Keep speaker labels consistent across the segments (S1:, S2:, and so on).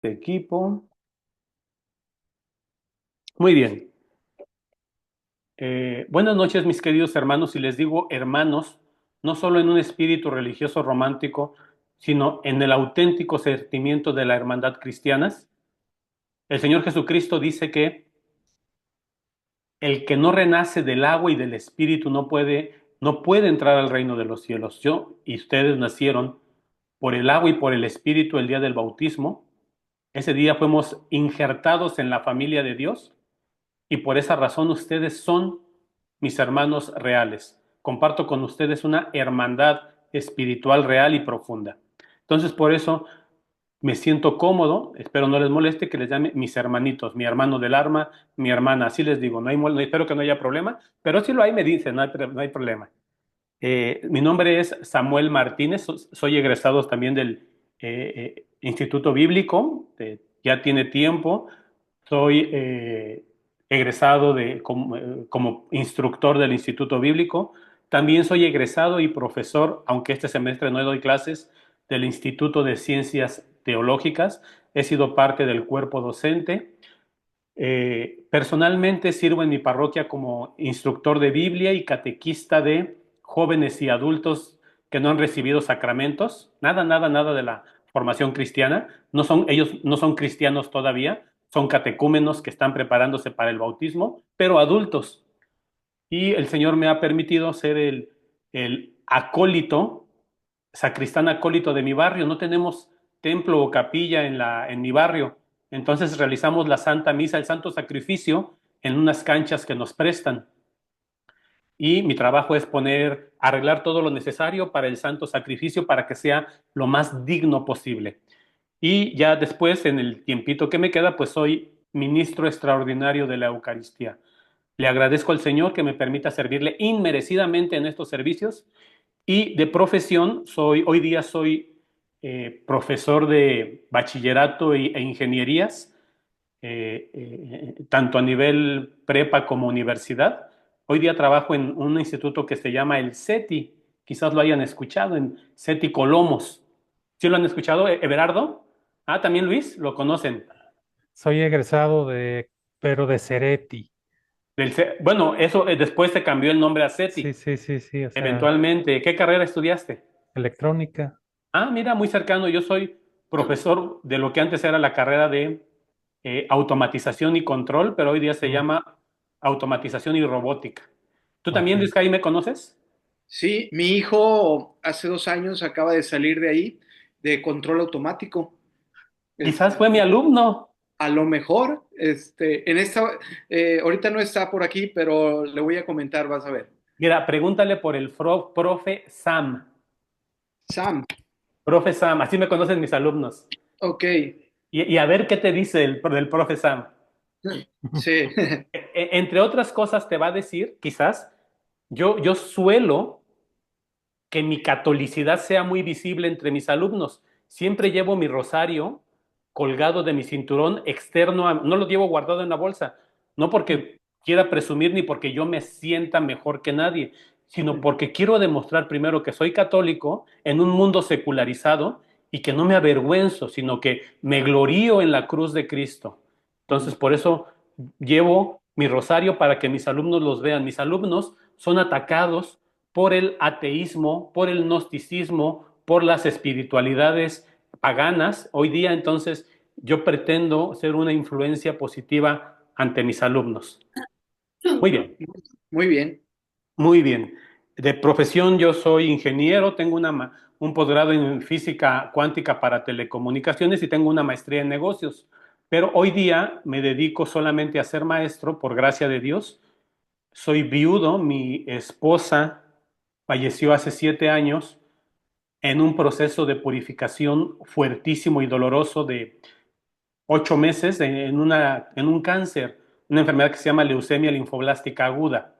S1: Equipo. Muy bien. Buenas noches, mis queridos hermanos. Y les digo hermanos, no solo en un espíritu religioso romántico, sino en el auténtico sentimiento de la hermandad cristiana. El Señor Jesucristo dice que el que no renace del agua y del espíritu no puede entrar al reino de los cielos. Yo y ustedes nacieron por el agua y por el espíritu el día del bautismo. Ese día fuimos injertados en la familia de Dios. Y por esa razón ustedes son mis hermanos reales. Comparto con ustedes una hermandad espiritual real y profunda. Entonces, por eso me siento cómodo, espero no les moleste que les llame mis hermanitos, mi hermano del alma, mi hermana, así les digo, espero que no haya problema, pero si lo hay, me dicen, no hay problema. Mi nombre es Samuel Martínez, soy egresado también del Instituto Bíblico, ya tiene tiempo, soy egresado como instructor del Instituto Bíblico, también soy egresado y profesor, aunque este semestre no doy clases, del Instituto de Ciencias Teológicas, he sido parte del cuerpo docente. Personalmente sirvo en mi parroquia como instructor de Biblia y catequista de jóvenes y adultos que no han recibido sacramentos, nada, nada, nada de la formación cristiana. Ellos no son cristianos todavía, son catecúmenos que están preparándose para el bautismo, pero adultos. Y el Señor me ha permitido ser el acólito, sacristán acólito de mi barrio. No tenemos templo o capilla en mi barrio. Entonces realizamos la Santa Misa, el Santo Sacrificio, en unas canchas que nos prestan. Y mi trabajo es arreglar todo lo necesario para el Santo Sacrificio para que sea lo más digno posible. Y ya después, en el tiempito que me queda, pues soy ministro extraordinario de la Eucaristía. Le agradezco al Señor que me permita servirle inmerecidamente en estos servicios y de profesión hoy día soy profesor de bachillerato e ingenierías, tanto a nivel prepa como universidad. Hoy día trabajo en un instituto que se llama el CETI, quizás lo hayan escuchado, en CETI Colomos. ¿Sí lo han escuchado, Everardo? Ah, también Luis, lo conocen.
S2: Soy egresado pero de Cereti.
S1: Bueno, eso después se cambió el nombre a
S2: Sí,
S1: CETI,
S2: sí, sí, sí, o sea,
S1: eventualmente. ¿Qué carrera estudiaste?
S2: electrónica.
S1: Ah, mira, muy cercano. Yo soy profesor de lo que antes era la carrera de automatización y control, pero hoy día se
S2: Mm,
S1: llama automatización y robótica. ¿Tú también,
S2: ok.
S1: Luis Jaime, conoces?
S3: Sí, mi hijo hace 2 años acaba de salir de ahí, de control automático.
S1: Quizás
S3: Este,
S1: fue mi alumno.
S3: a lo mejor, ahorita no está por aquí, pero le voy a comentar, vas a ver.
S1: Mira, pregúntale por el profe Sam.
S3: Sam,
S1: Profe Sam, así me conocen mis alumnos.
S3: ok,
S1: Y a ver qué te dice del profe Sam.
S3: sí,
S1: Entre otras cosas te va a decir, quizás, yo suelo que mi catolicidad sea muy visible entre mis alumnos. Siempre llevo mi rosario colgado de mi cinturón externo, no lo llevo guardado en la bolsa, no porque quiera presumir ni porque yo me sienta mejor que nadie, sino porque quiero demostrar primero que soy católico en un mundo secularizado y que no me avergüenzo, sino que me glorío en la cruz de Cristo. Entonces, por eso llevo mi rosario para que mis alumnos los vean. Mis alumnos son atacados por el ateísmo, por el gnosticismo, por las espiritualidades paganas. Hoy día, entonces, yo pretendo ser una influencia positiva ante mis alumnos. Muy bien,
S3: muy bien.
S1: muy bien. De profesión yo soy ingeniero, tengo un posgrado en física cuántica para telecomunicaciones y tengo una maestría en negocios. Pero hoy día me dedico solamente a ser maestro, por gracia de Dios. Soy viudo, mi esposa falleció hace 7 años en un proceso de purificación fuertísimo y doloroso de 8 meses en un cáncer, una enfermedad que se llama leucemia linfoblástica aguda.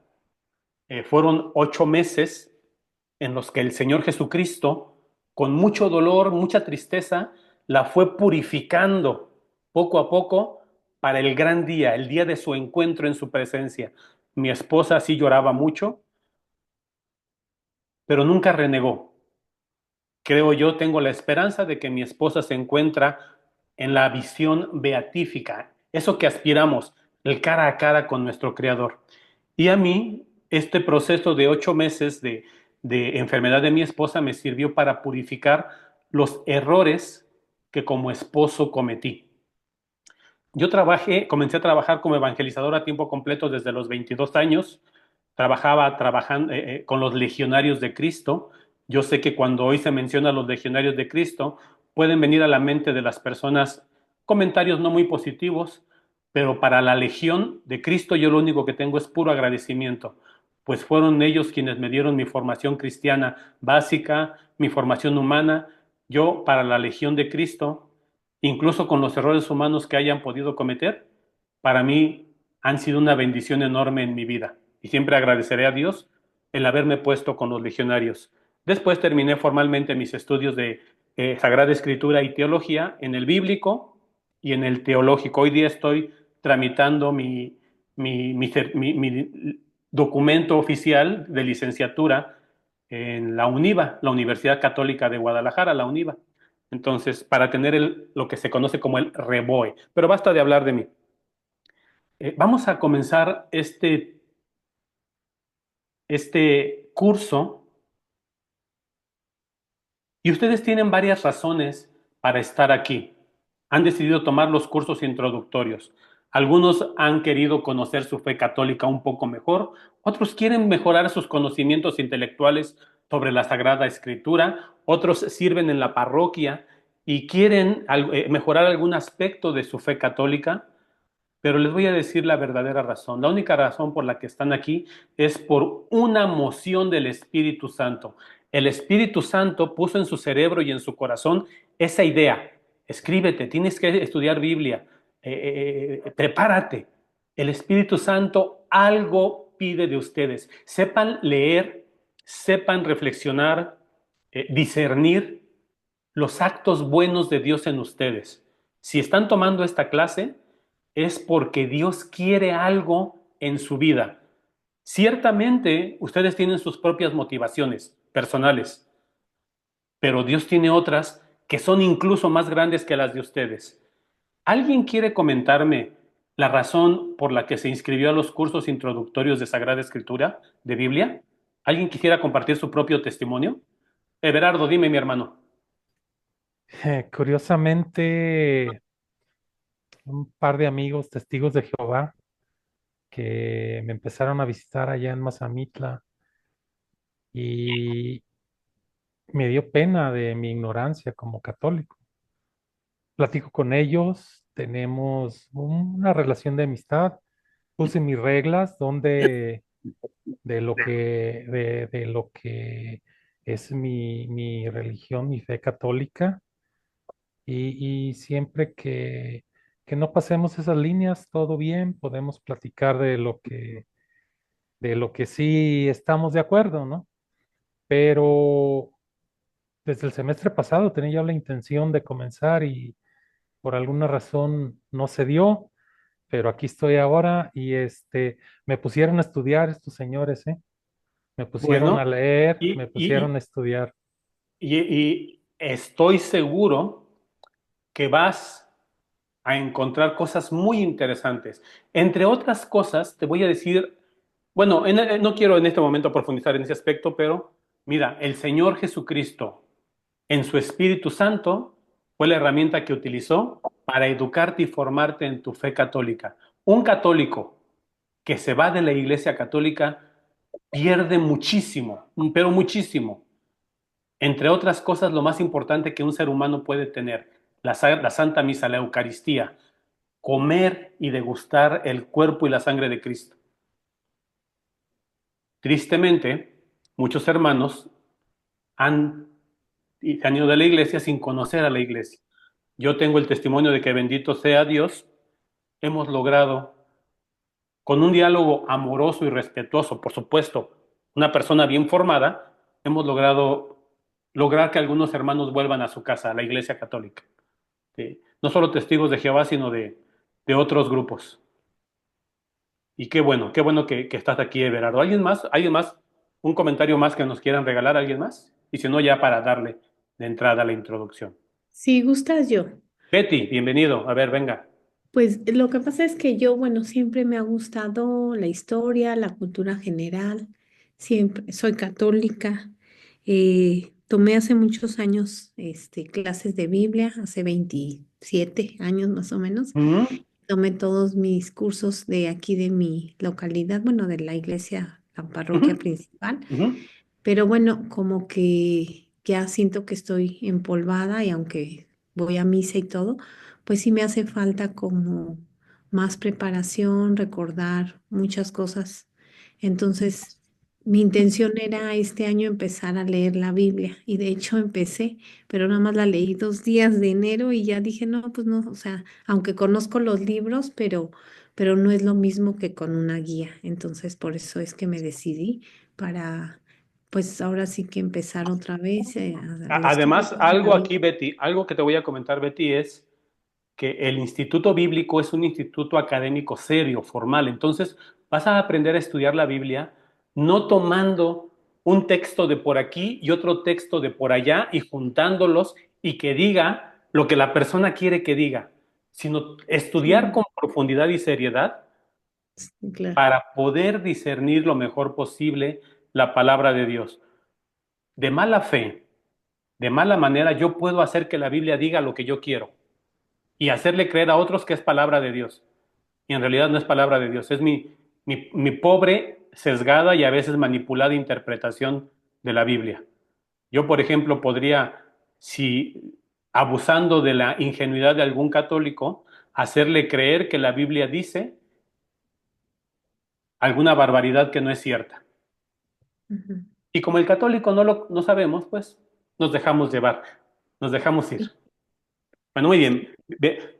S1: Fueron 8 meses en los que el Señor Jesucristo, con mucho dolor, mucha tristeza, la fue purificando poco a poco para el gran día, el día de su encuentro en su presencia. Mi esposa sí lloraba mucho, pero nunca renegó. Creo yo, tengo la esperanza de que mi esposa se encuentra en la visión beatífica, eso que aspiramos, el cara a cara con nuestro Creador. Y a mí, este proceso de 8 meses de enfermedad de mi esposa me sirvió para purificar los errores que como esposo cometí. Yo comencé a trabajar como evangelizador a tiempo completo desde los 22 años. Trabajaba trabajando, con los legionarios de Cristo. Yo sé que cuando hoy se menciona a los legionarios de Cristo, pueden venir a la mente de las personas comentarios no muy positivos, pero para la legión de Cristo yo lo único que tengo es puro agradecimiento, pues fueron ellos quienes me dieron mi formación cristiana básica, mi formación humana. Yo para la legión de Cristo, incluso con los errores humanos que hayan podido cometer, para mí han sido una bendición enorme en mi vida y siempre agradeceré a Dios el haberme puesto con los legionarios. Después terminé formalmente mis estudios de Sagrada Escritura y Teología en el bíblico y en el teológico. Hoy día estoy tramitando mi documento oficial de licenciatura en la UNIVA, la Universidad Católica de Guadalajara, la UNIVA. Entonces, para tener lo que se conoce como el REBOE. Pero basta de hablar de mí. Vamos a comenzar este curso y ustedes tienen varias razones para estar aquí. Han decidido tomar los cursos introductorios. Algunos han querido conocer su fe católica un poco mejor, otros quieren mejorar sus conocimientos intelectuales sobre la Sagrada Escritura, otros sirven en la parroquia y quieren mejorar algún aspecto de su fe católica. Pero les voy a decir la verdadera razón. La única razón por la que están aquí es por una moción del Espíritu Santo. El Espíritu Santo puso en su cerebro y en su corazón esa idea. Escríbete, tienes que estudiar Biblia, prepárate. El Espíritu Santo algo pide de ustedes. Sepan leer, sepan reflexionar, discernir los actos buenos de Dios en ustedes. Si están tomando esta clase, es porque Dios quiere algo en su vida. Ciertamente, ustedes tienen sus propias motivaciones personales, pero Dios tiene otras que son incluso más grandes que las de ustedes. ¿Alguien quiere comentarme la razón por la que se inscribió a los cursos introductorios de Sagrada Escritura, de Biblia? ¿Alguien quisiera compartir su propio testimonio? Everardo, dime, mi hermano.
S2: Curiosamente, un par de amigos testigos de Jehová que me empezaron a visitar allá en Mazamitla y me dio pena de mi ignorancia como católico. Platico con ellos, tenemos una relación de amistad, puse mis reglas donde de lo que es mi religión, mi fe católica, y siempre que no pasemos esas líneas, todo bien, podemos platicar de lo que sí estamos de acuerdo, ¿no? Pero desde el semestre pasado tenía yo la intención de comenzar y por alguna razón no se dio, pero aquí estoy ahora y me pusieron a estudiar estos señores, ¿eh? Me pusieron a
S1: Bueno,
S2: leer, me
S1: y,
S2: pusieron
S1: y,
S2: a estudiar.
S1: y estoy seguro que vas a encontrar cosas muy interesantes. Entre otras cosas, te voy a decir, bueno, no quiero en este momento profundizar en ese aspecto, pero mira, el Señor Jesucristo en su Espíritu Santo fue la herramienta que utilizó para educarte y formarte en tu fe católica. Un católico que se va de la Iglesia Católica pierde muchísimo, pero muchísimo. Entre otras cosas, lo más importante que un ser humano puede tener, la Santa Misa, la Eucaristía, comer y degustar el cuerpo y la sangre de Cristo. Tristemente, muchos hermanos se han ido de la iglesia sin conocer a la iglesia. Yo tengo el testimonio de que bendito sea Dios, hemos logrado, con un diálogo amoroso y respetuoso, por supuesto, una persona bien formada, hemos lograr que algunos hermanos vuelvan a su casa, a la iglesia católica. ¿Sí? No solo testigos de Jehová, sino de otros grupos. Y qué bueno que estás aquí, Everardo. ¿Alguien más? ¿Alguien más? ¿Un comentario más que nos quieran regalar? ¿Alguien más? Y si no, ya para darle de entrada a la introducción.
S4: Si gustas yo.
S1: Betty, bienvenido. A ver, venga.
S4: Pues lo que pasa es que yo, bueno, siempre me ha gustado la historia, la cultura general, siempre soy católica. Tomé hace muchos años clases de Biblia, hace 27 años más o menos.
S1: Ujú,
S4: Tomé todos mis cursos de aquí de mi localidad, bueno, de la iglesia, la
S1: ujú,
S4: parroquia principal.
S1: ujú.
S4: Pero bueno, como que ya siento que estoy empolvada y aunque voy a misa y todo, pues sí me hace falta como más preparación, recordar muchas cosas. Entonces, mi intención era este año empezar a leer la Biblia y de hecho empecé, pero nada más la leí 2 días de enero y ya dije, no, pues no, o sea, aunque conozco los libros, pero no es lo mismo que con una guía. Entonces, por eso es que me decidí para pues ahora sí que empezar otra vez al estudio
S1: Además,
S4: de la
S1: algo
S4: Biblia.
S1: aquí, Betty, algo que te voy a comentar, Betty, es que el Instituto Bíblico es un instituto académico serio, formal. Entonces, vas a aprender a estudiar la Biblia no tomando un texto de por aquí y otro texto de por allá y juntándolos y que diga lo que la persona quiere que diga, sino estudiar
S4: Sí,
S1: con profundidad y seriedad
S4: sí, claro.
S1: para poder discernir lo mejor posible la palabra de Dios. De mala fe, de mala manera, yo puedo hacer que la Biblia diga lo que yo quiero y hacerle creer a otros que es palabra de Dios. Y en realidad no es palabra de Dios, es mi pobre, sesgada y a veces manipulada interpretación de la Biblia. Yo, por ejemplo, podría, si abusando de la ingenuidad de algún católico, hacerle creer que la Biblia dice alguna barbaridad que no es cierta.
S4: Ujú.
S1: Y como el católico no sabemos, pues nos dejamos llevar, nos dejamos ir.
S4: Sí,
S1: Bueno, muy
S4: sí.
S1: bien.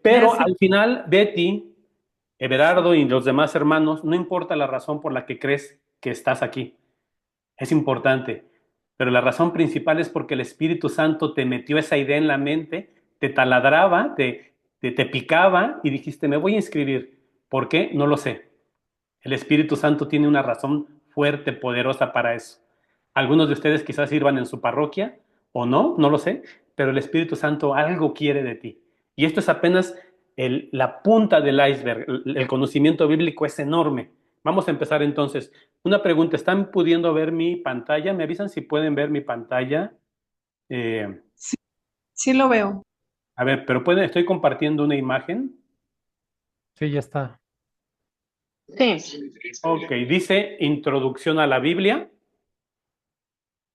S1: Pero
S4: Gracias.
S1: al final, Betty,
S4: Sí.
S1: Everardo y los demás hermanos, no importa la razón por la que crees que estás aquí, es importante, pero la razón principal es porque el Espíritu Santo te metió esa idea en la mente, te taladraba, te picaba y dijiste, me voy a inscribir. ¿Por qué? No lo sé. El Espíritu Santo tiene una razón fuerte, poderosa para eso. Algunos de ustedes quizás sirvan en su parroquia o no, no lo sé, pero el Espíritu Santo algo quiere de ti. Y esto es apenas la punta del iceberg. El conocimiento bíblico es enorme. Vamos a empezar entonces. Una pregunta, ¿están pudiendo ver mi pantalla? ¿Me avisan si pueden ver mi pantalla? Eh,
S5: Sí, sí lo veo.
S1: a ver, pero estoy compartiendo una imagen.
S2: Sí, ya está.
S5: Sí.
S1: Ok, dice Introducción a la Biblia.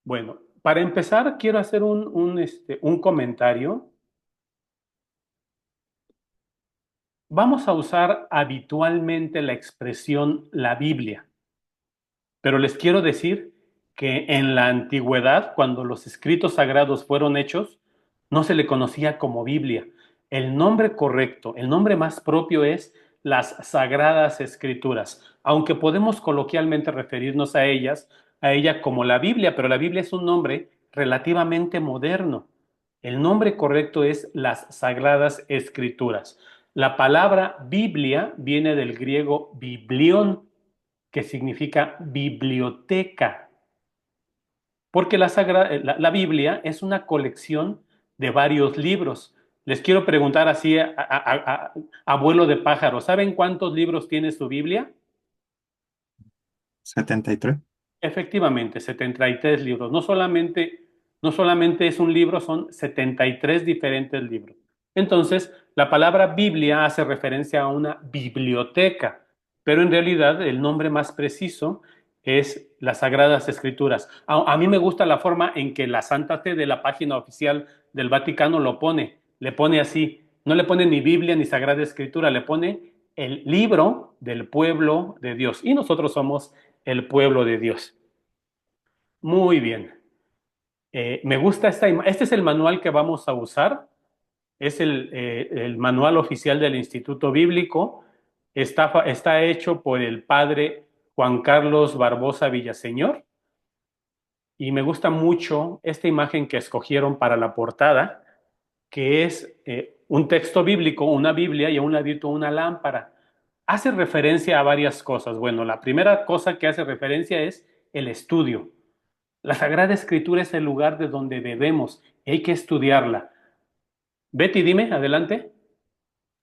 S1: Bueno, para empezar, quiero hacer un comentario. Vamos a usar habitualmente la expresión la Biblia, pero les quiero decir que en la antigüedad, cuando los escritos sagrados fueron hechos, no se le conocía como Biblia. El nombre correcto, el nombre más propio es las Sagradas Escrituras, aunque podemos coloquialmente referirnos a ella como la Biblia, pero la Biblia es un nombre relativamente moderno. El nombre correcto es las Sagradas Escrituras. La palabra Biblia viene del griego biblión, que significa biblioteca, porque la Biblia es una colección de varios libros. Les quiero preguntar así a vuelo de pájaro, ¿saben cuántos libros tiene su Biblia?
S6: 73.
S1: Efectivamente, 73 libros. No solamente es un libro, son 73 diferentes libros. Entonces, la palabra Biblia hace referencia a una biblioteca, pero en realidad el nombre más preciso es las Sagradas Escrituras. A mí me gusta la forma en que la Santa Fe de la página oficial del Vaticano lo pone. Le pone así, no le pone ni Biblia ni Sagrada Escritura, le pone el libro del pueblo de Dios. Y nosotros somos el pueblo de Dios. Muy bien. Me gusta este es el manual que vamos a usar. Es el manual oficial del Instituto Bíblico. Está hecho por el padre Juan Carlos Barbosa Villaseñor. Y me gusta mucho esta imagen que escogieron para la portada, que es un texto bíblico, una Biblia y a un ladito una lámpara. Hace referencia a varias cosas. Bueno, la primera cosa que hace referencia es el estudio. La Sagrada Escritura es el lugar de donde debemos, hay que estudiarla. Betty, dime, adelante.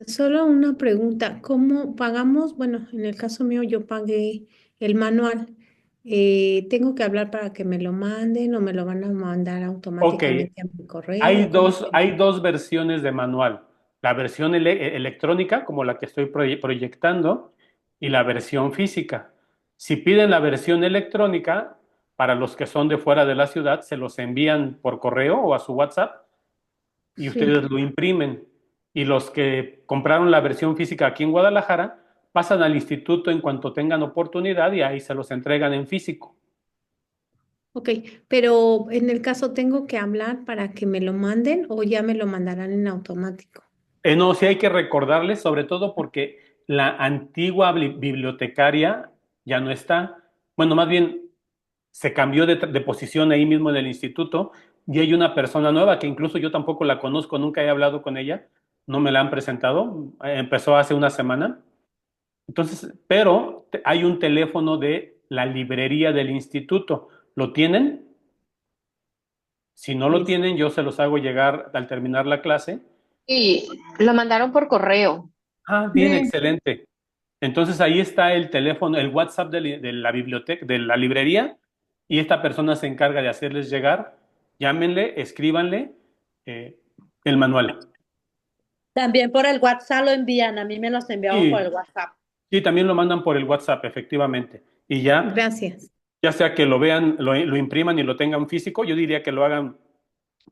S4: Solo una pregunta, ¿cómo pagamos? Bueno, en el caso mío yo pagué el manual. ¿Tengo que hablar para que me lo manden o me lo van a mandar
S1: Ok,
S4: automáticamente a mi correo? ¿Cómo sería?
S1: hay dos versiones de manual. La versión electrónica, como la que estoy proyectando, y la versión física. Si piden la versión electrónica, para los que son de fuera de la ciudad, se los envían por correo o a su WhatsApp y ustedes
S4: Sí.
S1: lo imprimen. Y los que compraron la versión física aquí en Guadalajara, pasan al instituto en cuanto tengan oportunidad y ahí se los entregan en físico.
S4: Ok, pero en el caso tengo que hablar para que me lo manden o ya me lo mandarán en automático.
S1: No, sí hay que recordarles, sobre todo porque la antigua bibliotecaria ya no está. Bueno, más bien se cambió de posición ahí mismo en el instituto y hay una persona nueva que incluso yo tampoco la conozco, nunca he hablado con ella, no me la han presentado, empezó hace una semana. Entonces, pero hay un teléfono de la librería del instituto. ¿Lo tienen? Si no lo
S4: Listo.
S1: tienen, yo se los hago llegar al terminar la clase.
S5: Y lo mandaron por correo.
S1: Ah, bien, excelente. Entonces ahí está el teléfono, el WhatsApp de la biblioteca, de la librería, y esta persona se encarga de hacerles llegar. Llámenle, escríbanle eh, el manual.
S6: También por el WhatsApp lo envían, a mí me los enviaban por
S1: Y,
S6: el WhatsApp.
S1: y también lo mandan por el WhatsApp, efectivamente. Y ya,
S4: Gracias.
S1: ya sea que lo vean, lo impriman y lo tengan físico, yo diría que lo hagan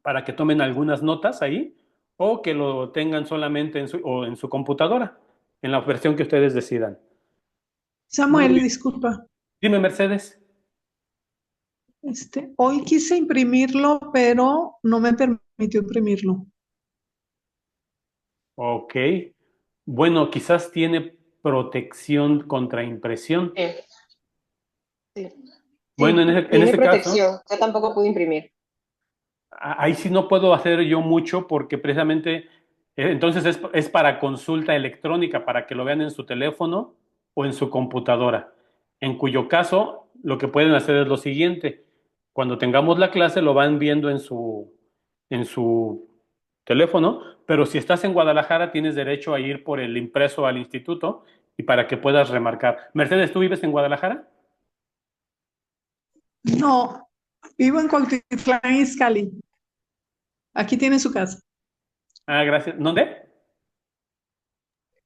S1: para que tomen algunas notas ahí, o que lo tengan solamente o en su computadora, en la versión que ustedes decidan. Muy
S7: Samuel,
S1: bien.
S7: disculpa.
S1: Dime, Mercedes.
S7: Hoy quise imprimirlo, pero no me permitió imprimirlo.
S1: Ok. Bueno, quizás tiene protección contra impresión.
S5: Sí, sí.
S1: Bueno,
S5: Sí,
S1: en
S5: tiene
S1: ese caso,
S5: protección. Yo tampoco pude imprimir.
S1: ahí sí no puedo hacer yo mucho porque precisamente entonces es para consulta electrónica, para que lo vean en su teléfono o en su computadora. En cuyo caso, lo que pueden hacer es lo siguiente. Cuando tengamos la clase, lo van viendo en su teléfono, pero si estás en Guadalajara, tienes derecho a ir por el impreso al instituto y para que puedas remarcar. Mercedes, ¿tú vives en Guadalajara?
S7: No, vivo en Cuautitlán Izcalli. Aquí tiene su casa.
S1: Ah, gracias. ¿Dónde?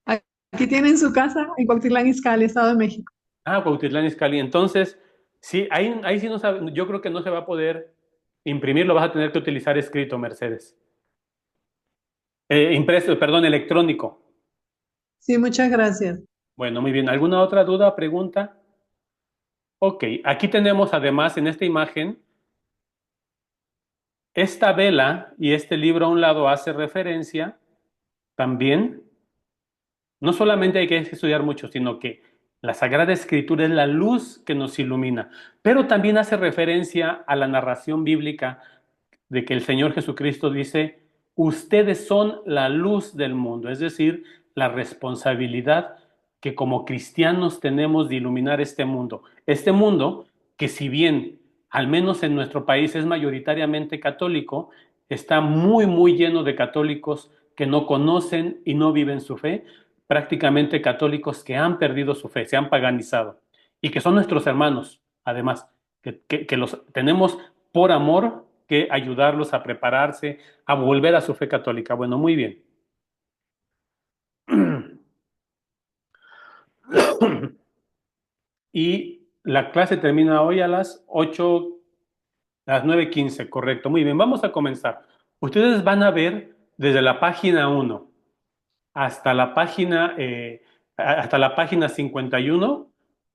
S7: Aquí tienen su casa en Cuautitlán Izcalli, Estado de México.
S1: Ah, Cuautitlán Izcalli. Entonces, sí, ahí sí no sabe, yo creo que no se va a poder imprimir, lo vas a tener que utilizar escrito, Mercedes. Impreso, perdón, electrónico.
S7: Sí, muchas gracias.
S1: Bueno, muy bien. ¿Alguna otra duda, pregunta? Ok, aquí tenemos además en esta imagen, esta vela y este libro a un lado hace referencia también. No solamente hay que estudiar mucho, sino que la Sagrada Escritura es la luz que nos ilumina, pero también hace referencia a la narración bíblica de que el Señor Jesucristo dice, ustedes son la luz del mundo, es decir, la responsabilidad que como cristianos tenemos de iluminar este mundo que si bien al menos en nuestro país es mayoritariamente católico, está muy, muy lleno de católicos que no conocen y no viven su fe, prácticamente católicos que han perdido su fe, se han paganizado y que son nuestros hermanos, además, que los tenemos por amor que ayudarlos a prepararse, a volver a su fe católica. Bueno, muy bien. Y la clase termina hoy a las 8, a las 9:15, correcto. Muy bien, vamos a comenzar. Ustedes van a ver desde la página 1 hasta hasta la página 51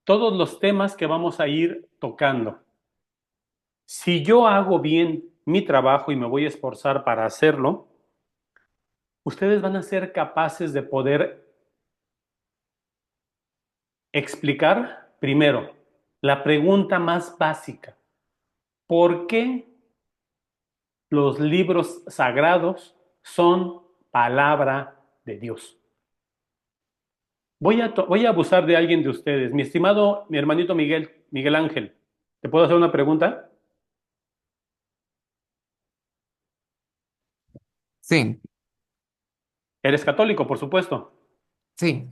S1: todos los temas que vamos a ir tocando. Si yo hago bien mi trabajo y me voy a esforzar para hacerlo, ustedes van a ser capaces de poder explicar primero la pregunta más básica. ¿Por qué los libros sagrados son palabra de Dios? Voy a abusar de alguien de ustedes. Mi estimado, mi hermanito Miguel Ángel, ¿te puedo hacer una pregunta?
S8: Sí,
S1: Eres católico, por supuesto.
S8: Sí,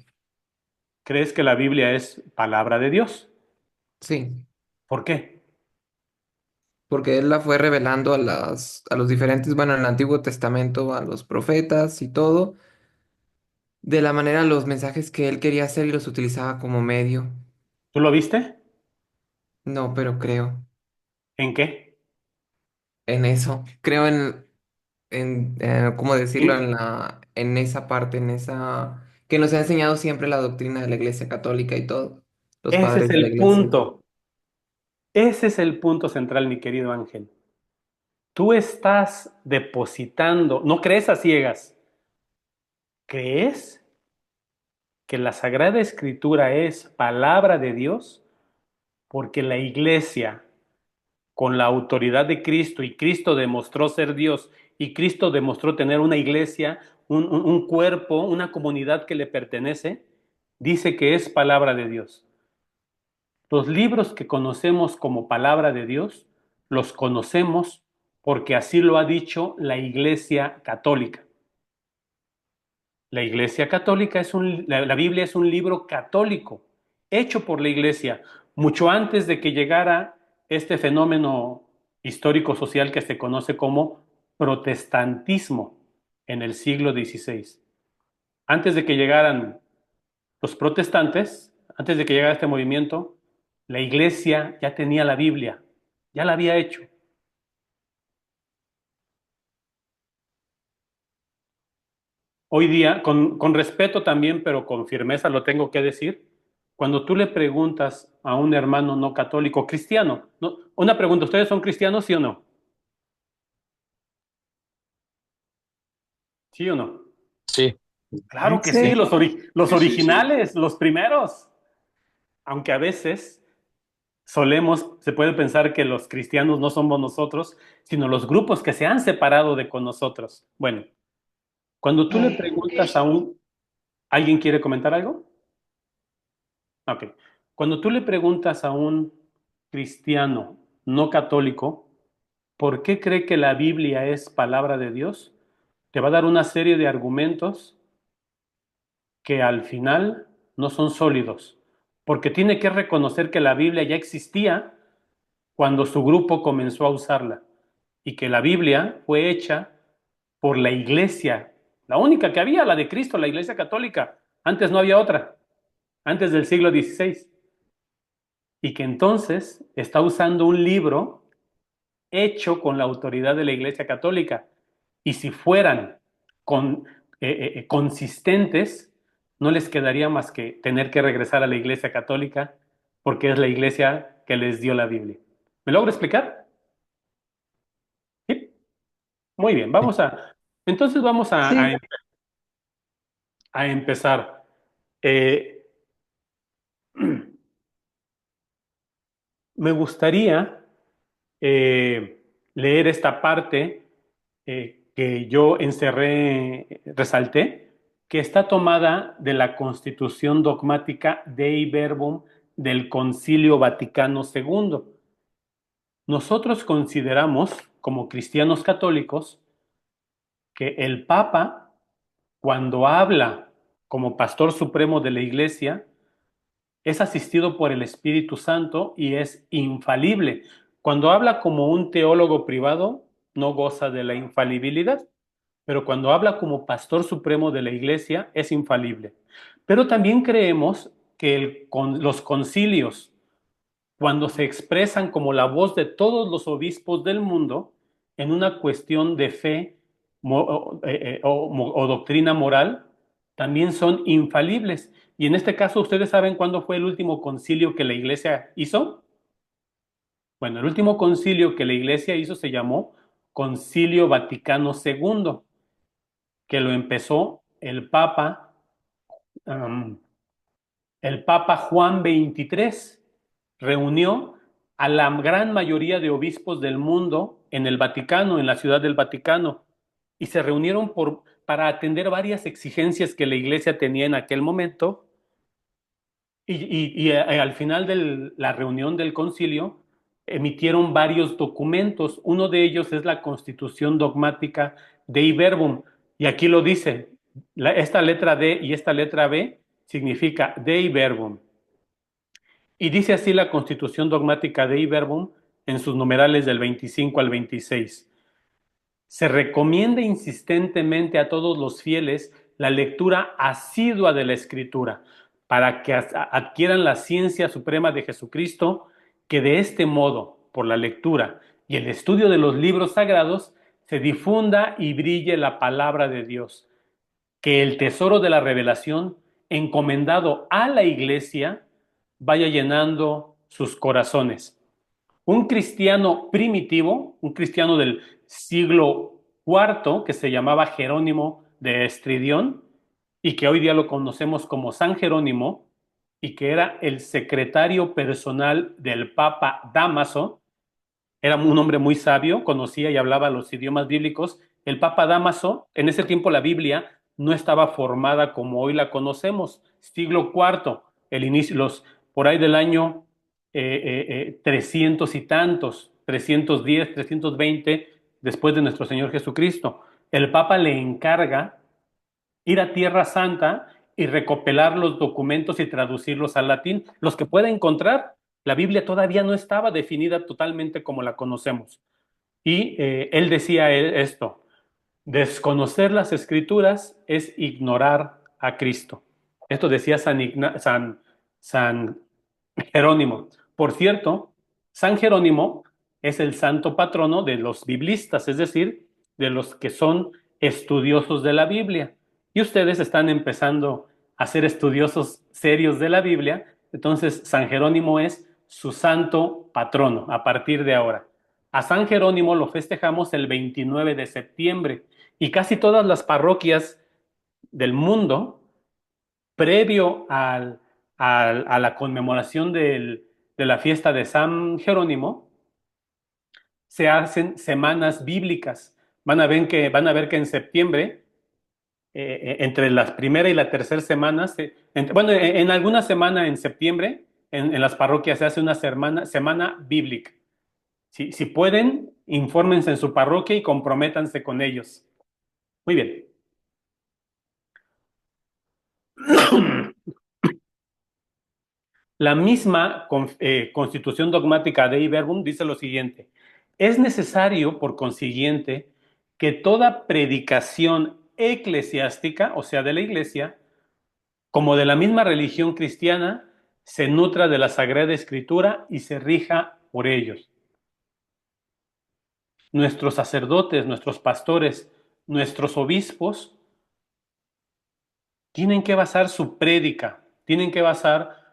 S1: ¿Crees que la Biblia es palabra de Dios?
S8: sí,
S1: ¿Por qué?
S8: porque él la fue revelando a los diferentes, bueno, en el Antiguo Testamento, a los profetas y todo, de la manera los mensajes que él quería hacer y los utilizaba como medio.
S1: ¿Tú lo viste?
S8: No, pero creo
S1: ¿En qué?
S8: en eso. Creo ¿cómo decirlo?
S1: En-
S8: En esa parte, que nos ha enseñado siempre la doctrina de la Iglesia Católica y todo, los
S1: Ese es
S8: padres de la
S1: el
S8: Iglesia.
S1: punto. Ese es el punto central, mi querido Ángel. Tú estás depositando, no crees a ciegas, crees que la Sagrada Escritura es palabra de Dios porque la iglesia, con la autoridad de Cristo, y Cristo demostró ser Dios, y Cristo demostró tener una iglesia, un cuerpo, una comunidad que le pertenece, dice que es palabra de Dios. Los libros que conocemos como palabra de Dios, los conocemos porque así lo ha dicho la Iglesia Católica. La Iglesia Católica la Biblia es un libro católico, hecho por la Iglesia, mucho antes de que llegara este fenómeno histórico-social que se conoce como protestantismo en el siglo XVI. Antes de que llegaran los protestantes, antes de que llegara este movimiento, la Iglesia ya tenía la Biblia, ya la había hecho. Hoy día, con respeto también, pero con firmeza lo tengo que decir, cuando tú le preguntas a un hermano no católico, cristiano, no, una pregunta, ¿ustedes son cristianos, sí o no? ¿Sí o no?
S2: Sí.
S1: Claro que sí,
S7: Sí,
S1: los
S3: Sí, sí, sí.
S1: originales, los primeros. Aunque a veces se puede pensar que los cristianos no somos nosotros, sino los grupos que se han separado de con nosotros. Bueno, cuando tú le
S5: Ok.
S1: preguntas ¿alguien quiere comentar algo? Ok. Cuando tú le preguntas a un cristiano no católico, ¿por qué cree que la Biblia es palabra de Dios? Te va a dar una serie de argumentos que al final no son sólidos, porque tiene que reconocer que la Biblia ya existía cuando su grupo comenzó a usarla y que la Biblia fue hecha por la iglesia, la única que había, la de Cristo, la iglesia católica. Antes no había otra, antes del siglo XVI. Y que entonces está usando un libro hecho con la autoridad de la Iglesia Católica. Y si fueran con, consistentes, no les quedaría más que tener que regresar a la Iglesia Católica porque es la Iglesia que les dio la Biblia. ¿Me logro explicar? Sí. Muy bien, entonces vamos
S7: sí,
S1: a empezar. Eh, Me gustaría leer esta parte que yo resalté, que está tomada de la Constitución Dogmática Dei Verbum del Concilio Vaticano II. Nosotros consideramos, como cristianos católicos, que el Papa, cuando habla como pastor supremo de la Iglesia, es asistido por el Espíritu Santo y es infalible. Cuando habla como un teólogo privado, no goza de la infalibilidad, pero cuando habla como pastor supremo de la iglesia, es infalible. Pero también creemos que los concilios, cuando se expresan como la voz de todos los obispos del mundo en una cuestión de fe o doctrina moral, también son infalibles. Y en este caso, ¿ustedes saben cuándo fue el último concilio que la iglesia hizo? Bueno, el último concilio que la iglesia hizo se llamó Concilio Vaticano II, que lo empezó um, el Papa Juan XXIII. Reunió a la gran mayoría de obispos del mundo en el Vaticano, en la ciudad del Vaticano, y se reunieron para atender varias exigencias que la iglesia tenía en aquel momento. Al final de la reunión del concilio, emitieron varios documentos. Uno de ellos es la Constitución Dogmática Dei Verbum. Y aquí lo dice, Esta letra D y esta letra B significa Dei Verbum. Y dice así la Constitución Dogmática Dei Verbum en sus numerales del 25 al 26. Se recomienda insistentemente a todos los fieles la lectura asidua de la Escritura para que adquieran la ciencia suprema de Jesucristo, que de este modo, por la lectura y el estudio de los libros sagrados, se difunda y brille la palabra de Dios, que el tesoro de la revelación, encomendado a la Iglesia, vaya llenando sus corazones. Un cristiano primitivo, un cristiano del siglo IV, que se llamaba Jerónimo de Estridión, y que hoy día lo conocemos como San Jerónimo, y que era el secretario personal del Papa Dámaso. Era un hombre muy sabio, conocía y hablaba los idiomas bíblicos. El Papa Dámaso, en ese tiempo la Biblia no estaba formada como hoy la conocemos, siglo IV, el inicio, por ahí del año 300 y tantos, 310, 320, después de nuestro Señor Jesucristo. El Papa le encarga ir a Tierra Santa y recopilar los documentos y traducirlos al latín, los que pueda encontrar. La Biblia todavía no estaba definida totalmente como la conocemos. Y él decía esto: desconocer las escrituras es ignorar a Cristo. Esto decía San Jerónimo. Por cierto, San Jerónimo es el santo patrono de los biblistas, es decir, de los que son estudiosos de la Biblia. Y ustedes están empezando a ser estudiosos serios de la Biblia, entonces San Jerónimo es su santo patrono a partir de ahora. A San Jerónimo lo festejamos el 29 de septiembre y casi todas las parroquias del mundo, previo a la conmemoración de la fiesta de San Jerónimo, se hacen semanas bíblicas. Van a ver que en septiembre, entre la primera y la tercera semana, en alguna semana en septiembre, en las parroquias se hace una semana bíblica. Si pueden, infórmense en su parroquia y comprométanse con ellos. Muy bien. La misma Constitución Dogmática Dei Verbum dice lo siguiente: es necesario, por consiguiente, que toda predicación eclesiástica, o sea, de la Iglesia, como de la misma religión cristiana, se nutra de la Sagrada Escritura y se rija por ellos. Nuestros sacerdotes, nuestros pastores, nuestros obispos tienen que basar su prédica, tienen que basar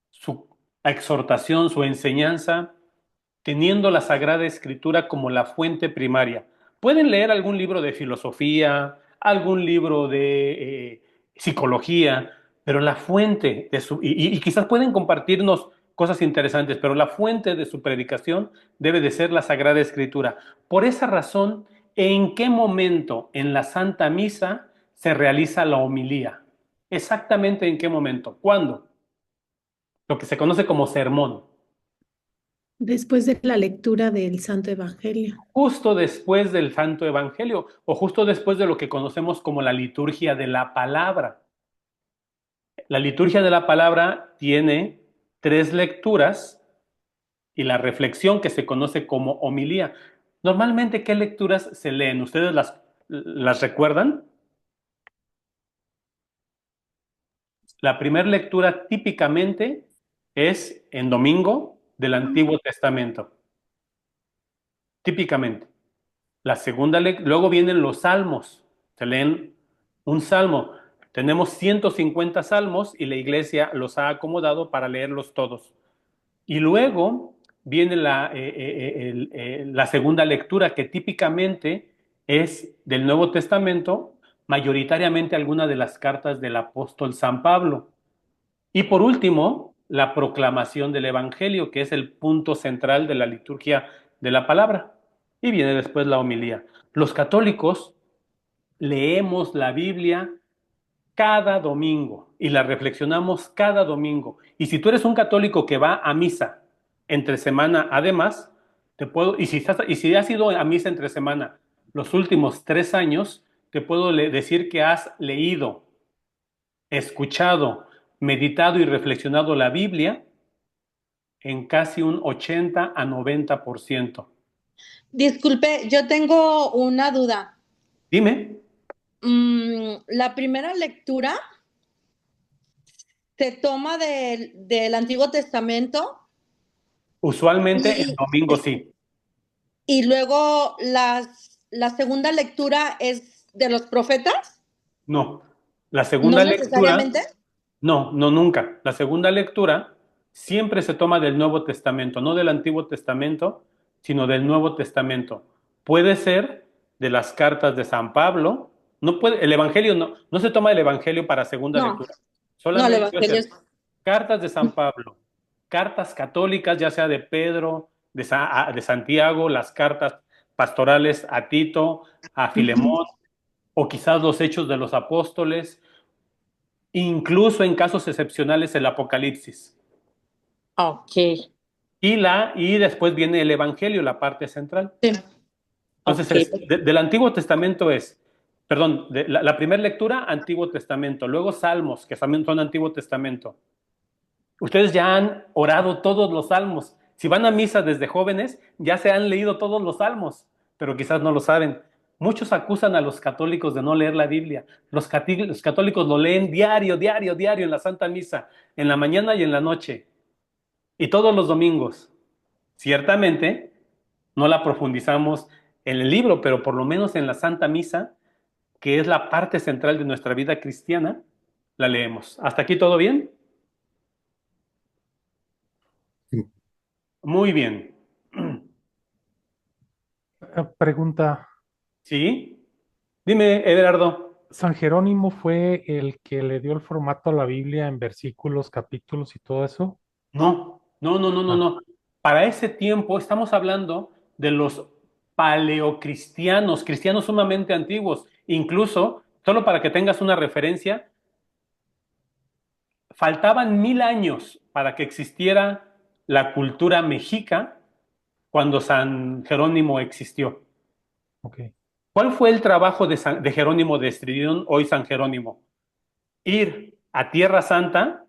S1: su exhortación, su enseñanza, teniendo la Sagrada Escritura como la fuente primaria. Pueden leer algún libro de filosofía, algún libro de psicología, pero la fuente de su, y quizás pueden compartirnos cosas interesantes, pero la fuente de su predicación debe de ser la Sagrada Escritura. Por esa razón, ¿en qué momento en la Santa Misa se realiza la homilía? Exactamente en qué momento, ¿cuándo? Lo que se conoce como sermón.
S4: Después de la lectura del Santo Evangelio.
S1: Justo después del Santo Evangelio, o justo después de lo que conocemos como la liturgia de la palabra. La liturgia de la palabra tiene 3 lecturas y la reflexión, que se conoce como homilía. Normalmente, ¿qué lecturas se leen? ¿Ustedes las recuerdan? La primera lectura típicamente es en domingo del Antiguo Testamento. Típicamente. La segunda, luego vienen los salmos. Se leen un salmo. Tenemos 150 salmos y la iglesia los ha acomodado para leerlos todos. Y luego viene la segunda lectura, que típicamente es del Nuevo Testamento, mayoritariamente alguna de las cartas del apóstol San Pablo. Y por último, la proclamación del Evangelio, que es el punto central de la liturgia de la palabra. Y viene después la homilía. Los católicos leemos la Biblia cada domingo y la reflexionamos cada domingo. Y si tú eres un católico que va a misa entre semana, además, y si has ido a misa entre semana los últimos 3 años, te puedo decir que has leído, escuchado, meditado y reflexionado la Biblia en casi un 80 a 90%.
S6: Disculpe, yo tengo una duda.
S1: Dime.
S6: La primera lectura se toma del Antiguo Testamento
S1: Usualmente el
S6: y,
S1: domingo sí.
S6: y luego la segunda lectura es de los profetas,
S1: No. La
S6: no
S1: segunda lectura,
S6: necesariamente.
S1: no, no, nunca. La segunda lectura siempre se toma del Nuevo Testamento, no del Antiguo Testamento, sino del Nuevo Testamento. Puede ser de las cartas de San Pablo. No puede, el Evangelio no se toma el Evangelio para segunda
S6: No,
S1: lectura.
S6: no, el
S1: Solamente puede
S6: Evangelio
S1: ser
S6: es...
S1: cartas de San Pablo, cartas católicas, ya sea de Pedro, de Santiago, las cartas pastorales a Tito, a Filemón, o quizás los Hechos de los Apóstoles, incluso en casos excepcionales el Apocalipsis.
S6: Ok,
S1: Y después viene el Evangelio, la parte central.
S6: sí,
S1: Entonces,
S6: ok.
S1: del Antiguo Testamento perdón, la primera lectura, Antiguo Testamento, luego Salmos, que también son Antiguo Testamento. Ustedes ya han orado todos los salmos. Si van a misa desde jóvenes, ya se han leído todos los salmos, pero quizás no lo saben. Muchos acusan a los católicos de no leer la Biblia. Los católicos lo leen diario, diario, diario en la Santa Misa, en la mañana y en la noche, y todos los domingos. Ciertamente, no la profundizamos en el libro, pero por lo menos en la Santa Misa, que es la parte central de nuestra vida cristiana, la leemos. ¿Hasta aquí todo bien? Muy bien.
S2: Pregunta,
S1: ¿Sí? Dime, Everardo.
S2: ¿San Jerónimo fue el que le dio el formato a la Biblia en versículos, capítulos y todo eso?
S1: No, no, no, no, no,
S2: Ah,
S1: no. Para ese tiempo estamos hablando de los paleocristianos, cristianos sumamente antiguos. Incluso, solo para que tengas una referencia, faltaban 1000 años para que existiera la cultura mexica cuando San Jerónimo existió.
S2: ok.
S1: ¿Cuál fue el trabajo de Jerónimo de Estridón, hoy San Jerónimo? Ir a Tierra Santa.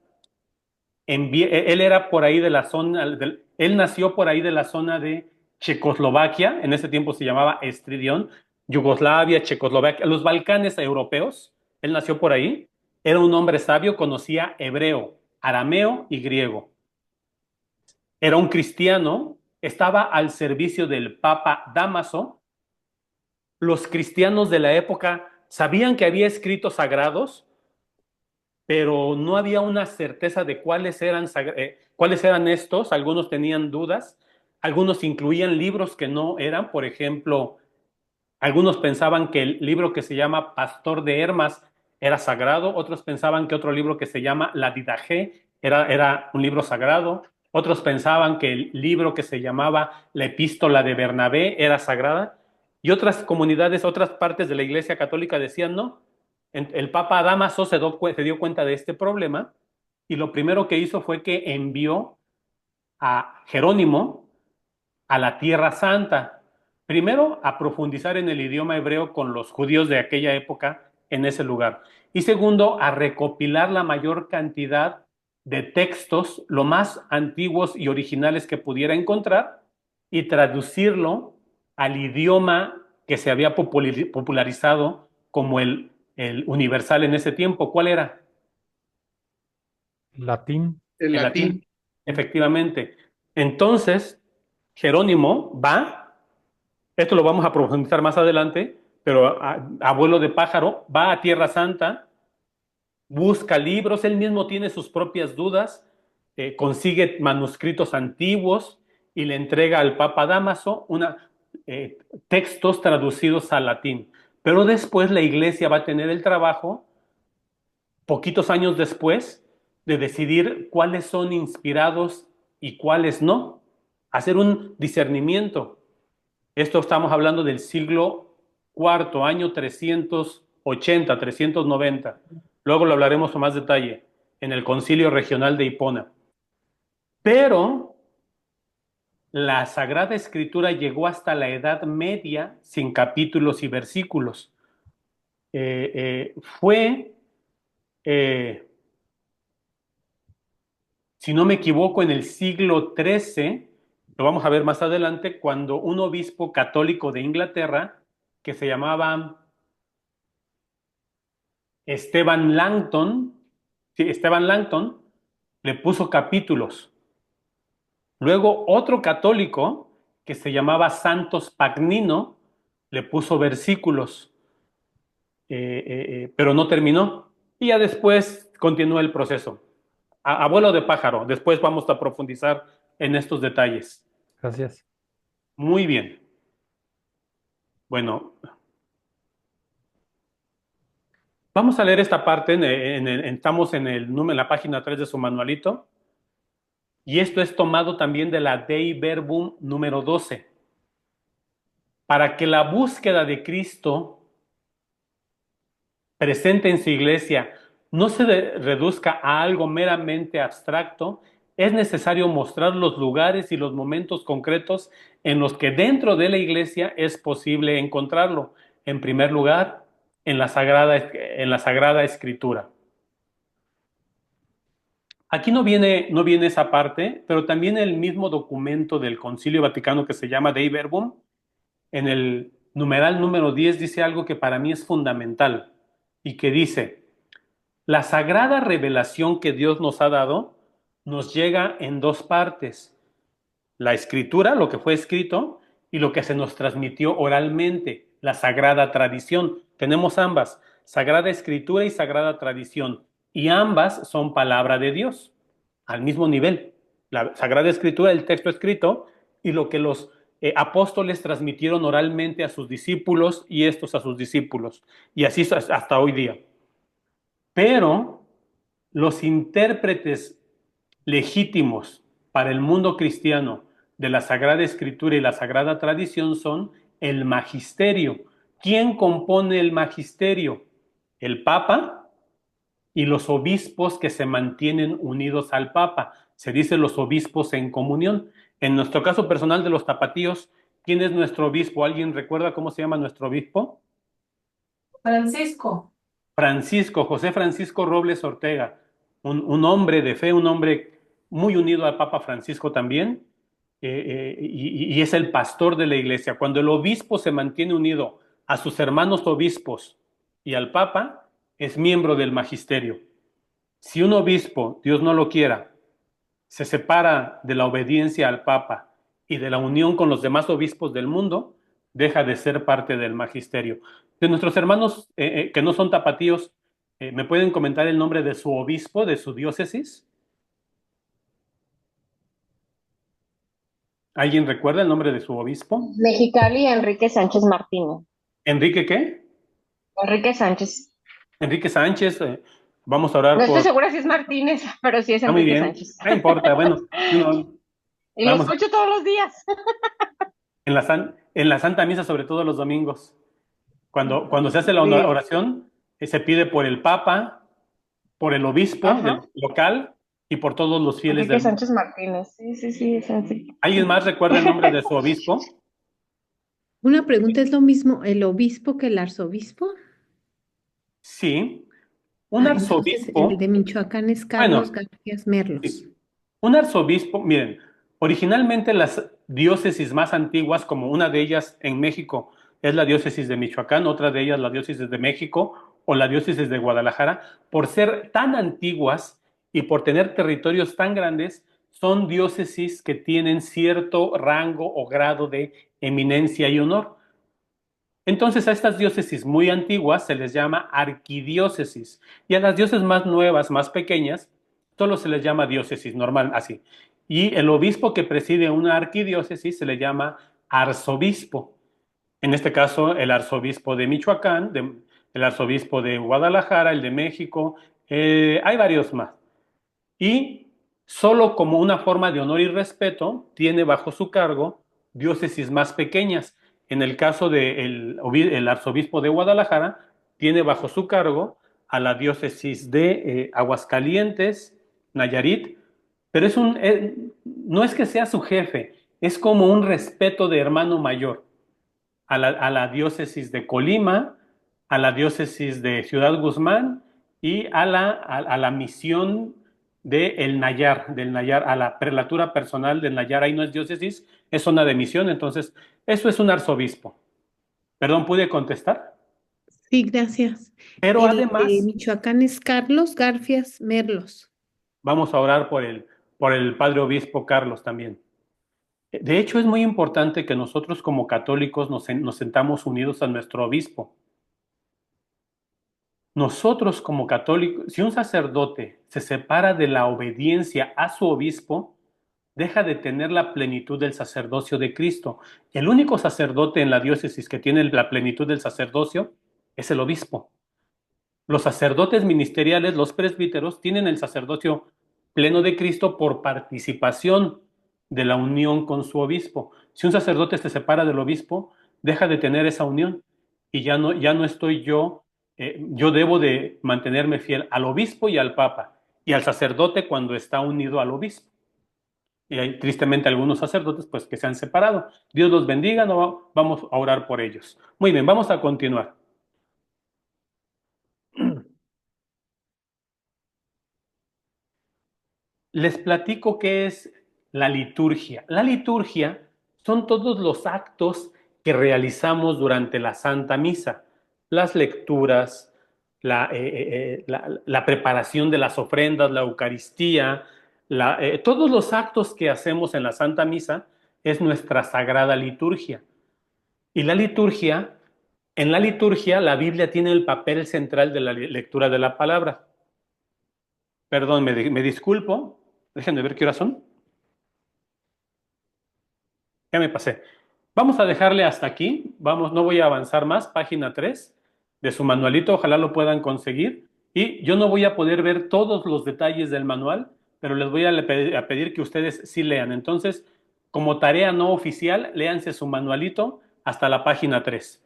S1: Él era por ahí de la zona, él nació por ahí de la zona de Checoslovaquia, en ese tiempo se llamaba Estridión, Yugoslavia, Checoslovaquia, los Balcanes europeos, él nació por ahí, era un hombre sabio, conocía hebreo, arameo y griego, era un cristiano, estaba al servicio del Papa Dámaso. Los cristianos de la época sabían que había escritos sagrados, pero no había una certeza de cuáles eran estos. Algunos tenían dudas, algunos incluían libros que no eran. Por ejemplo, algunos pensaban que el libro que se llama Pastor de Hermas era sagrado, otros pensaban que otro libro que se llama La Didache era un libro sagrado, otros pensaban que el libro que se llamaba La Epístola de Bernabé era sagrada, y otras comunidades, otras partes de la Iglesia Católica decían no. El Papa Dámaso se dio cuenta de este problema, y lo primero que hizo fue que envió a Jerónimo a la Tierra Santa. Primero, a profundizar en el idioma hebreo con los judíos de aquella época en ese lugar. Y segundo, a recopilar la mayor cantidad de textos, lo más antiguos y originales que pudiera encontrar, y traducirlo al idioma que se había popularizado como el universal en ese tiempo. ¿Cuál era?
S2: Latín.
S3: El
S1: El
S3: latín.
S1: latín, efectivamente. Entonces, Jerónimo va, esto lo vamos a profundizar más adelante, pero abuelo de pájaro, va a Tierra Santa, busca libros, él mismo tiene sus propias dudas, consigue manuscritos antiguos y le entrega al Papa Dámaso textos traducidos al latín. Pero después la iglesia va a tener el trabajo, poquitos años después, de decidir cuáles son inspirados y cuáles no, hacer un discernimiento. Esto estamos hablando del siglo cuarto, año 380, 390. Luego lo hablaremos con más detalle en el Concilio Regional de Hipona. Pero la Sagrada Escritura llegó hasta la Edad Media sin capítulos y versículos. fue, si no me equivoco, en el siglo XIII, lo vamos a ver más adelante, cuando un obispo católico de Inglaterra, que se llamaba Esteban Langton, sí, Esteban Langton, le puso capítulos. Luego otro católico, que se llamaba Santos Pagnino, le puso versículos, pero no terminó. Y ya después continuó el proceso. A vuelo de pájaro, después vamos a profundizar en estos detalles.
S2: Gracias.
S1: Muy bien. Bueno, vamos a leer esta parte, estamos en la página 3 de su manualito, y esto es tomado también de la Dei Verbum número 12. Para que la búsqueda de Cristo presente en su iglesia no se reduzca a algo meramente abstracto, es necesario mostrar los lugares y los momentos concretos en los que dentro de la iglesia es posible encontrarlo. En primer lugar, en la Sagrada Escritura. Aquí no viene esa parte, pero también el mismo documento del Concilio Vaticano que se llama Dei Verbum, en el numeral número 10 dice algo que para mí es fundamental y que dice: la sagrada revelación que Dios nos ha dado nos llega en dos partes: la escritura, lo que fue escrito, y lo que se nos transmitió oralmente, la sagrada tradición. Tenemos ambas, sagrada escritura y sagrada tradición, y ambas son palabra de Dios, al mismo nivel. La sagrada escritura, el texto escrito, y lo que los apóstoles transmitieron oralmente a sus discípulos y estos a sus discípulos, y así hasta hoy día. Pero los intérpretes legítimos para el mundo cristiano de la Sagrada Escritura y la Sagrada Tradición son el magisterio. ¿Quién compone el magisterio? El Papa y los obispos que se mantienen unidos al Papa. Se dice los obispos en comunión. En nuestro caso personal de los tapatíos, ¿quién es nuestro obispo? ¿Alguien recuerda cómo se llama nuestro obispo?
S7: Francisco.
S1: Francisco, José Francisco Robles Ortega, un hombre de fe, un hombre muy unido al Papa Francisco también, y es el pastor de la iglesia. Cuando el obispo se mantiene unido a sus hermanos obispos y al Papa, es miembro del magisterio. Si un obispo, Dios no lo quiera, se separa de la obediencia al Papa y de la unión con los demás obispos del mundo, deja de ser parte del magisterio. De nuestros hermanos que no son tapatíos, ¿me pueden comentar el nombre de su obispo, de su diócesis? ¿Alguien recuerda el nombre de su obispo?
S5: Mexicali, Enrique Sánchez Martínez.
S1: ¿Enrique qué?
S5: Enrique Sánchez.
S1: Enrique Sánchez. Vamos a orar
S5: No estoy
S1: por...
S5: segura si es Martínez, pero sí es
S1: Muy
S5: Enrique
S1: bien,
S5: Sánchez.
S1: no importa, bueno.
S5: Y lo
S1: Vamos
S5: escucho todos los días.
S1: en la Santa Misa, sobre todo los domingos. Cuando se hace la oración, se pide por el Papa, por el obispo del local y por todos los fieles
S5: Enrique
S1: del mundo.
S5: Sánchez Martínez. Sí, es Enrique.
S1: ¿Alguien más recuerda el nombre de su obispo?
S4: Una pregunta, ¿es lo mismo el obispo que el arzobispo?
S1: Sí, un
S4: Entonces
S1: arzobispo,
S4: el de Michoacán es Carlos
S1: bueno,
S4: García Merlos.
S1: sí, un arzobispo, miren, originalmente las diócesis más antiguas, como una de ellas en México es la diócesis de Michoacán, otra de ellas la diócesis de México o la diócesis de Guadalajara, por ser tan antiguas y por tener territorios tan grandes, son diócesis que tienen cierto rango o grado de eminencia y honor. Entonces a estas diócesis muy antiguas se les llama arquidiócesis y a las diócesis más nuevas, más pequeñas, solo se les llama diócesis normal, así. Y el obispo que preside una arquidiócesis se le llama arzobispo. En este caso, el arzobispo de Michoacán, el arzobispo de Guadalajara, el de México, hay varios más. Y solo como una forma de honor y respeto tiene bajo su cargo diócesis más pequeñas. En el caso del el arzobispo de Guadalajara, tiene bajo su cargo a la diócesis de Aguascalientes, Nayarit, pero no es que sea su jefe, es como un respeto de hermano mayor a la diócesis de Colima, a la diócesis de Ciudad Guzmán y a la misión del Nayar, a la prelatura personal del Nayar. Ahí no es diócesis, es zona de misión, entonces eso es un arzobispo. Perdón, ¿pude contestar?
S4: Sí, gracias.
S1: Pero
S4: El de
S1: además
S4: Michoacán es Carlos Garfias Merlos.
S1: vamos a orar por el padre obispo Carlos también. De hecho, es muy importante que nosotros como católicos nos sentamos unidos a nuestro obispo. Nosotros como católicos, si un sacerdote se separa de la obediencia a su obispo, deja de tener la plenitud del sacerdocio de Cristo. El único sacerdote en la diócesis que tiene la plenitud del sacerdocio es el obispo. Los sacerdotes ministeriales, los presbíteros, tienen el sacerdocio pleno de Cristo por participación de la unión con su obispo. Si un sacerdote se separa del obispo, deja de tener esa unión y ya no estoy yo debo de mantenerme fiel al obispo y al papa y al sacerdote cuando está unido al obispo. Y hay tristemente algunos sacerdotes pues que se han separado. Dios los bendiga, no vamos a orar por ellos. Muy bien, vamos a continuar. Les platico qué es la liturgia. La liturgia son todos los actos que realizamos durante la Santa Misa, las lecturas, la preparación de las ofrendas, la Eucaristía, todos los actos que hacemos en la Santa Misa es nuestra sagrada liturgia. Y en la liturgia, la Biblia tiene el papel central de la lectura de la palabra. Perdón, me disculpo. Déjenme ver qué horas son. Ya me pasé. Vamos a dejarle hasta aquí. Vamos, no voy a avanzar más. Página 3 de su manualito. Ojalá lo puedan conseguir. Y yo no voy a poder ver todos los detalles del manual, pero les voy a pedir que ustedes sí lean. Entonces, como tarea no oficial, léanse su manualito hasta la página 3.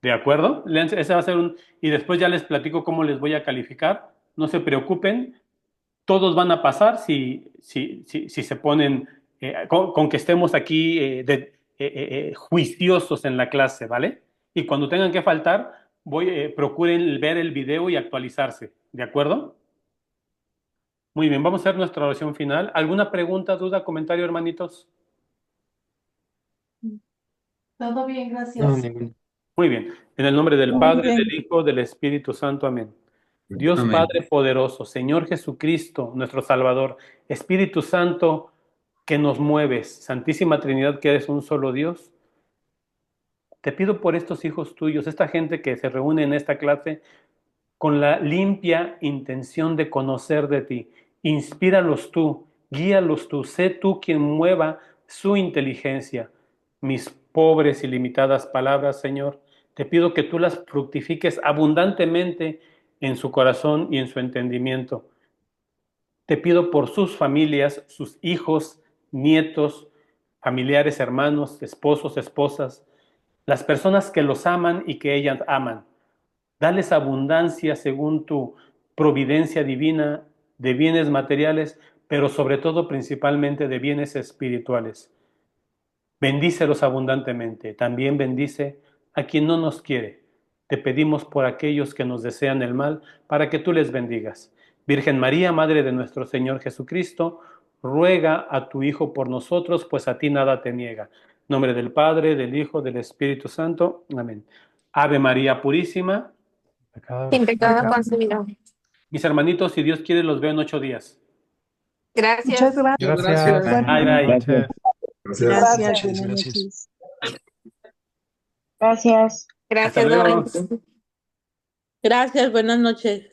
S1: ¿De acuerdo? Léanse, ese va a ser y después ya les platico cómo les voy a calificar. No se preocupen. Todos van a pasar si se ponen con que estemos aquí juiciosos en la clase, ¿vale? Y cuando tengan que faltar, procuren ver el video y actualizarse, ¿de acuerdo? Muy bien, vamos a hacer nuestra oración final. ¿Alguna pregunta, duda, comentario, hermanitos?
S7: Todo bien,
S8: No,
S7: gracias.
S8: ninguno.
S1: Muy bien. En el nombre del
S7: Muy
S1: Padre,
S7: bien.
S1: del Hijo, del Espíritu Santo. Amén. Dios
S8: Amén.
S1: Padre poderoso, Señor Jesucristo, nuestro Salvador, Espíritu Santo, que nos mueves, Santísima Trinidad, que eres un solo Dios, te pido por estos hijos tuyos, esta gente que se reúne en esta clase con la limpia intención de conocer de ti. Inspíralos tú, guíalos tú, sé tú quien mueva su inteligencia. Mis pobres y limitadas palabras, Señor, te pido que tú las fructifiques abundantemente en su corazón y en su entendimiento. Te pido por sus familias, sus hijos, nietos, familiares, hermanos, esposos, esposas, las personas que los aman y que ellas aman. Dales abundancia según tu providencia divina de bienes materiales, pero sobre todo principalmente de bienes espirituales. Bendícelos abundantemente. También bendice a quien no nos quiere. Te pedimos por aquellos que nos desean el mal, para que tú les bendigas. Virgen María, Madre de nuestro Señor Jesucristo, ruega a tu Hijo por nosotros, pues a ti nada te niega. En nombre del Padre, del Hijo, del Espíritu Santo. Amén. Ave María Purísima.
S5: Sin pecado concebido.
S1: Mis hermanitos, si Dios quiere, los veo en 8 días.
S5: Gracias.
S7: Muchas gracias.
S2: Gracias.
S1: Bye, bye.
S2: Buenas noches.
S7: Gracias. Buenas noches.
S5: Gracias.
S1: Hasta
S5: Gracias,
S1: luego.
S5: Doris.
S6: Gracias, buenas noches.